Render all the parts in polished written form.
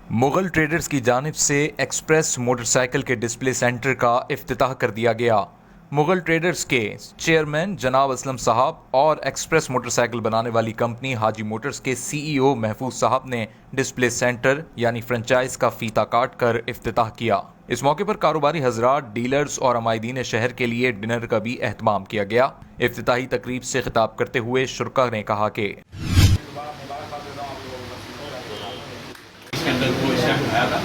Mughal traders की जानिब से एक्सप्रेस मोटरसाइकिल के डिस्प्ले सेंटर का इफ्तिताह कर दिया गया। मुगल ट्रेडर्स के चेयरमैन जनाब असलम साहब और एक्सप्रेस मोटरसाइकिल बनाने वाली कंपनी हाजी मोटर्स के सीईओ महफूज साहब ने डिस्प्ले सेंटर यानी फ्रेंचाइज का फीता काट कर इफ्तिताह किया। इस मौके पर कारोबारी हजरात, डीलर्स और अमायदीन शहर के लिए डिनर का भी एहतमाम किया गया। इफ्तिताही तकरीब से खिताब करते हुए शुरका ने कहा कि इसके अंदर वो इसे उठाया था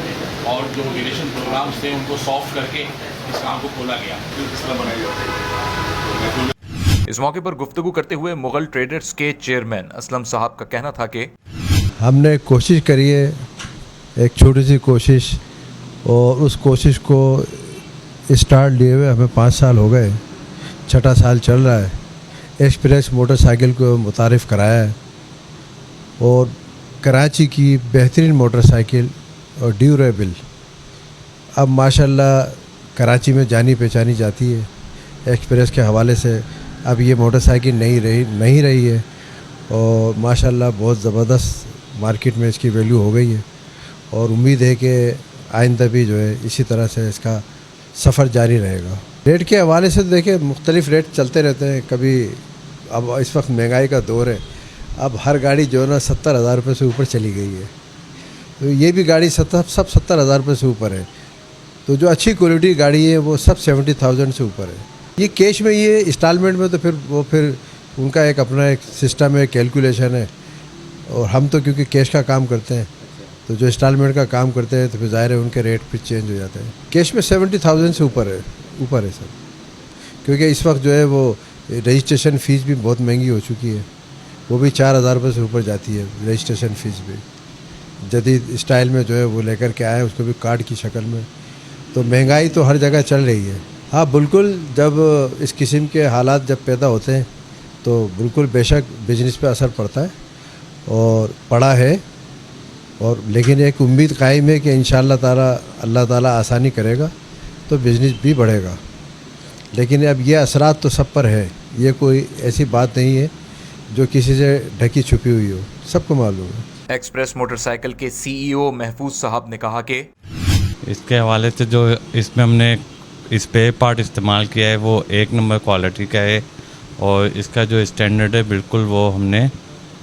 और जो रिलेशन प्रोग्राम्स थे उनको सॉफ्ट करके इस काम को खोला गया। इस मौके पर गुफ्तगू करते हुए मुगल ट्रेडर्स के चेयरमैन असलम साहब का कहना था कि हमने कोशिश करी है, एक छोटी सी कोशिश, और उस कोशिश को स्टार्ट लिए हुए हमें 5 साल हो गए, 6ठा साल चल रहा है। एक्सप्रेस मोटरसाइकिल को मुतारिफ़ कराया है और कराची की बेहतरीन मोटरसाइकिल और ड्यूरेबल अब माशाल्लाह कराची में जानी पहचानी जाती है। एक्सप्रेस के हवाले से अब ये मोटरसाइकिल नहीं रही है और माशाल्लाह बहुत ज़बरदस्त मार्केट में इसकी वैल्यू हो गई है और उम्मीद है कि आइंदा भी जो है इसी तरह से इसका सफ़र जारी रहेगा। रेट के हवाले से देखिए मुख्तलिफ़ रेट चलते रहते हैं। कभी अब इस वक्त महंगाई का दौर है, अब हर गाड़ी जो है ना 70,000 रुपये से ऊपर चली गई है, तो ये भी गाड़ी सब 70,000 रुपये से ऊपर है। तो जो अच्छी क्वालिटी गाड़ी है वो सब 70,000 से ऊपर है। ये कैश में, ये इंस्टॉलमेंट में तो फिर उनका एक अपना एक सिस्टम है, कैलकुलेशन है। और हम तो क्योंकि कैश का काम करते हैं, तो जो इंस्टॉलमेंट का काम करते हैं तो फिर ज़ाहिर है उनके रेट फिर चेंज हो जाते हैं। कैश में 70,000 से ऊपर है सर, क्योंकि इस वक्त जो है वो रजिस्ट्रेशन फ़ीस भी बहुत महंगी हो चुकी है, वो भी 4,000 रुपये से ऊपर जाती है रजिस्ट्रेशन फ़ीस भी। जदीद स्टाइल में जो है वो लेकर के आए, उसको भी कार्ड की शक्ल में। तो महंगाई तो हर जगह चल रही है। हाँ बिल्कुल, जब इस किस्म के हालात जब पैदा होते हैं तो बिल्कुल बेशक बिजनेस पे असर पड़ता है और पड़ा है, और लेकिन एक उम्मीद कायम है कि इंशाअल्लाह ताला अल्लाह ताला आसानी करेगा तो बिज़नेस भी बढ़ेगा। लेकिन अब ये असरात तो सब पर है, ये कोई ऐसी बात नहीं है जो किसी से ढकी छुपी हुई हो, सबको मालूम है। एक्सप्रेस मोटरसाइकिल के सीईओ महफूज साहब ने कहा कि इसके हवाले से जो इसमें हमने स्पेयर पार्ट इस्तेमाल किया है वो 1 नंबर क्वालिटी का है और इसका जो स्टैंडर्ड है बिल्कुल वो हमने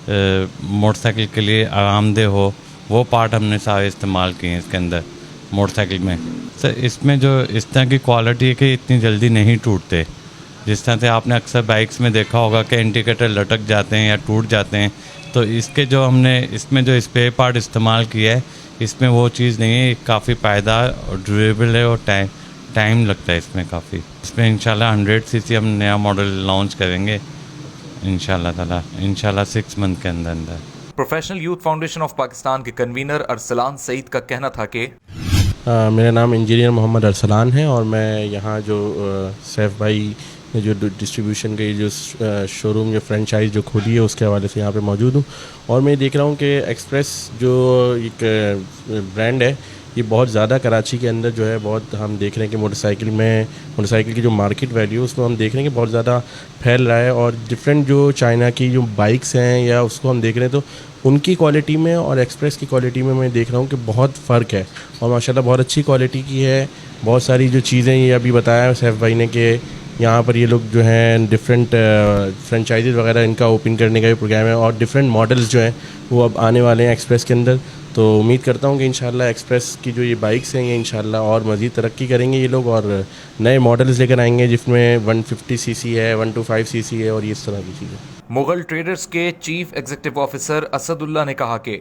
मोटरसाइकिल के लिए आरामदेह हो वो पार्ट हमने सारे इस्तेमाल किए हैं इसके अंदर मोटरसाइकिल में। सर इसमें जो इस तरह की क्वालिटी है कि इतनी जल्दी नहीं टूटते। जिस तरह से आपने अक्सर बाइक्स में देखा होगा कि इंडिकेटर लटक जाते हैं या टूट जाते हैं, तो इसके जो हमने इसमें जो स्पेयर पार्ट इस्तेमाल किया है इसमें वो चीज़ नहीं है। काफ़ी पायदार और ड्यूरेबल है और टाइम लगता है इसमें काफ़ी। इसमें इंशाल्लाह 100 सीसी हम नया मॉडल लॉन्च करेंगे इंशाल्लाह 6 मंथ के अंदर। Professional youth foundation of Pakistan के कन्वीनर अरसलान सईद का कहना था कि मेरा नाम इंजीनियर मोहम्मद अरसलान है और मैं यहाँ जो सैफ भाई ने जो डिस्ट्रीब्यूशन की जो शोरूम जो फ्रेंचाइज जो खोली है उसके हवाले से यहाँ पे मौजूद हूँ। और मैं देख रहा हूँ कि एक्सप्रेस जो एक ब्रांड है ये बहुत ज़्यादा कराची के अंदर जो है बहुत हम देख रहे हैं कि मोटरसाइकिल की जो मार्केट वैल्यू उसको हम देख रहे हैं कि बहुत ज़्यादा फैल रहा है। और डिफरेंट जो चाइना की जो बाइक्स हैं या उसको हम देख रहे हैं तो उनकी क्वालिटी में और एक्सप्रेस की क्वालिटी में मैं देख रहा हूँ कि बहुत फ़र्क है और माशाल्लाह बहुत अच्छी क्वालिटी की है। बहुत सारी जो चीज़ें ये अभी बताया सैफ भाई ने कि यहाँ पर ये लोग जो हैं डिफरेंट फ्रेंचाइजीज़ वगैरह इनका ओपन करने का भी प्रोग्राम है और डिफरेंट मॉडल्स जो हैं वो अब आने वाले हैं एक्सप्रेस के अंदर। तो उम्मीद करता हूँ कि इंशाल्लाह एक्सप्रेस की जो ये बाइक्स हैं ये इंशाल्लाह और मज़ीद तरक्की करेंगे ये लोग और नए मॉडल्स लेकर आएंगे जिसमें 150 सीसी है, 125 सीसी है और ये इस तरह की चीज़ें। मुगल ट्रेडर्स के चीफ एग्जीक्यूटिव ऑफिसर असदुल्ला ने कहा कि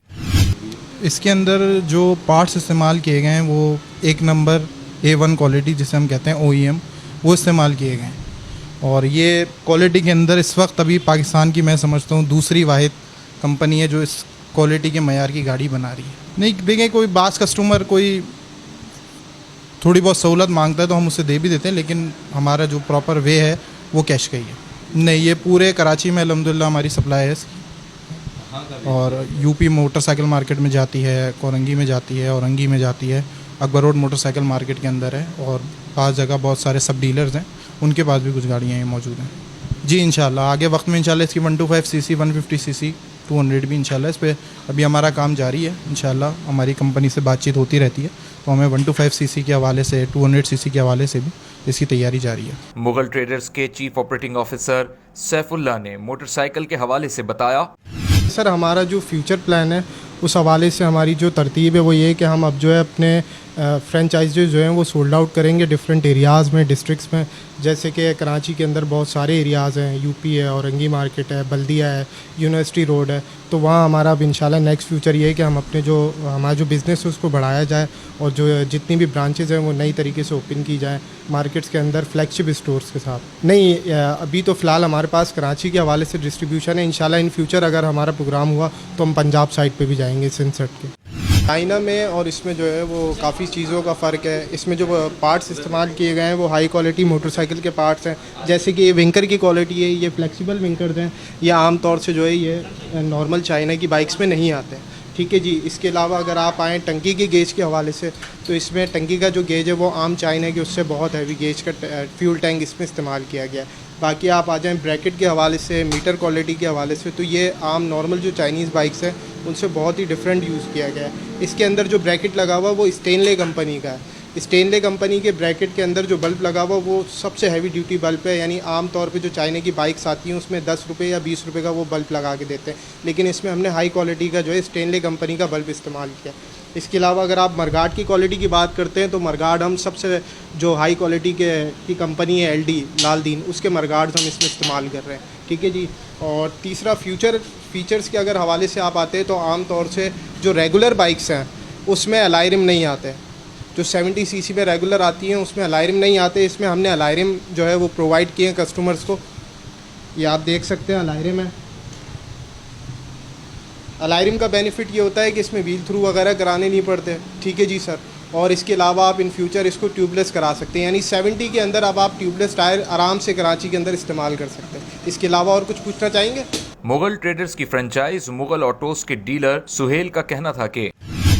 इसके अंदर जो पार्ट्स इस्तेमाल किए गए हैं वो 1 नंबर A1 क्वालिटी जिसे हम कहते हैं OEM वो इस्तेमाल किए गए हैं और ये क्वालिटी के अंदर इस वक्त अभी पाकिस्तान की मैं समझता हूँ दूसरी वाहिद कंपनी है जो इस क्वालिटी के मयार की गाड़ी बना रही है। नहीं देखें, कोई बास कस्टमर कोई थोड़ी बहुत सहूलत मांगता है तो हम उसे दे भी देते हैं, लेकिन हमारा जो प्रॉपर वे है वो कैश का ही है। नहीं, ये पूरे कराची में अल्हम्दुलिल्लाह हमारी सप्लाई है इसकी और यूपी मोटरसाइकिल मार्केट में जाती है, कोरंगी में जाती है, औरंगी में जाती है, अकबर रोड मोटरसाइकिल मार्केट के अंदर है और पास जगह बहुत सारे सब डीलर्स हैं उनके पास भी कुछ गाड़ियाँ मौजूद हैं। जी इंशाल्लाह आगे वक्त में इंशाल्लाह इसकी 125 सीसी 150 सीसी 200 भी इंशाल्लाह। इस पे अभी हमारा काम जारी है, इंशाल्लाह हमारी कंपनी से बातचीत होती रहती है, तो हमें 125 सीसी के हवाले से 200 सीसी के हवाले से भी इसकी तैयारी जारी है। मुगल ट्रेडर्स के चीफ ऑपरेटिंग ऑफिसर सैफुल्लाह ने मोटरसाइकिल के हवाले से बताया, सर हमारा जो फ्यूचर प्लान है उस हवाले से हमारी जो तरतीब है वो ये है कि हम अब जो है अपने फ्रेंचाइजी जो हैं वो सोल्ड आउट करेंगे डिफरेंट एरियाज़ में, डिस्ट्रिक्ट्स में। जैसे कि कराची के अंदर बहुत सारे एरियाज़ हैं, यूपी है, औरंगी मार्केट है, बल्दिया है, यूनिवर्सिटी रोड है, तो वहाँ हमारा अब इंशाल्लाह नेक्स्ट फ्यूचर ये है कि हम अपने जो हमारा जो बिज़नेस है उसको बढ़ाया जाए और जो जितनी भी ब्रांचेज़ हैं वो नई तरीके से ओपन की जाए मार्केट्स के अंदर फ्लैगशिप स्टोर्स के साथ। नहीं, अभी तो फ़िलहाल हमारे पास कराची के हवाले से डिस्ट्रीब्यूशन है, इंशाल्लाह इन फ्यूचर अगर हमारा प्रोग्राम हुआ तो हम पंजाब साइड पर भी जाएँगे सिंसट के। चाइना में और इसमें जो है वो काफ़ी चीज़ों का फ़र्क है। इसमें जो पार्ट्स इस्तेमाल किए गए हैं वो हाई क्वालिटी मोटरसाइकिल के पार्ट्स हैं, जैसे कि ये विंकर की क्वालिटी है, ये फ्लेक्सिबल विंकर्स हैं, ये आम तौर से जो है ये नॉर्मल चाइना की बाइक्स में नहीं आते हैं। ठीक है जी। इसके अलावा अगर आप आएँ टंकी के गेज के हवाले से, तो इसमें टंकी का जो गेज है वो आम चाइना की उससे बहुत हैवी गेज का फ्यूल टैंक इसमें इस्तेमाल किया गया है। बाकी आप आ जाएँ ब्रैकेट के हवाले से, मीटर क्वालिटी के हवाले से, तो ये आम नॉर्मल जो चाइनीज़ बाइक्स हैं उनसे बहुत ही डिफरेंट यूज़ किया गया है। इसके अंदर जो ब्रैकेट लगा हुआ वो स्टेनले कंपनी का है। स्टेनले कंपनी के ब्रैकेट के अंदर जो बल्ब लगा हुआ वो सबसे हैवी ड्यूटी बल्ब है, यानी आम तौर पे जो चाइना की बाइक्स आती हैं उसमें 10 रुपये या 20 रुपये का वो बल्ब लगा के देते हैं, लेकिन इसमें हमने हाई क्वालिटी का जो है स्टेनले कंपनी का बल्ब इस्तेमाल किया। इसके अलावा अगर आप मरगाड की क्वालिटी की बात करते हैं तो मरगाड हम सबसे जो हाई क्वालिटी की कंपनी है LD लालदीन, उसके मरगाड्स हम इसमें इस्तेमाल कर रहे हैं। ठीक है जी। और तीसरा फीचर्स के अगर हवाले से आप आते हैं तो आम तौर से जो रेगुलर बाइक्स हैं उसमें एलाय रिम नहीं आते, जो 70 सीसी में रेगुलर आती हैं उसमें एलाय रिम नहीं आते। इसमें हमने एलाय रिम जो है वो प्रोवाइड किए हैं कस्टमर्स को, ये आप देख सकते हैं एलाय रिम है। एलाय रिम का बेनिफिट ये होता है कि इसमें व्हील थ्रू वगैरह कराने नहीं पड़ते। ठीक है जी सर। और इसके अलावा आप इन फ्यूचर इसको ट्यूबलेस करा सकते हैं, यानी 70 के अंदर अब आप ट्यूबलेस टायर आराम से कराची के अंदर इस्तेमाल कर सकते हैं। इसके अलावा और कुछ पूछना चाहेंगे? मुगल ट्रेडर्स की फ्रेंचाइज मुगल ऑटोज के डीलर सुहेल का कहना था कि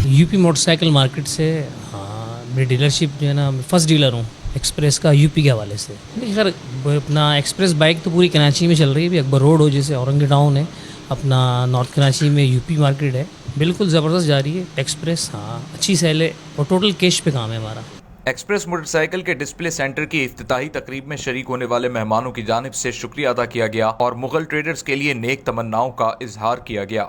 यूपी मोटरसाइकिल मार्केट से मेरी डीलरशिप जो है ना, फर्स्ट डीलर हूँ एक्सप्रेस का यूपी के हवाले से। नहीं खैर, अपना एक्सप्रेस बाइक तो पूरी कराची में चल रही है, अभी अकबर रोड हो जैसे औरंगी टाउन है, अपना नॉर्थ कराची में यूपी मार्केट है, बिल्कुल ज़बरदस्त जा रही है एक्सप्रेस। हाँ, अच्छी सेल है और टोटल कैश पे काम है हमारा। एक्सप्रेस मोटरसाइकिल के डिस्प्ले सेंटर की इफ्तिताही तकरीब में शरीक होने वाले मेहमानों की जानिब से शुक्रिया अदा किया गया और मुगल ट्रेडर्स के लिए नेक तमन्नाओं का इजहार किया गया।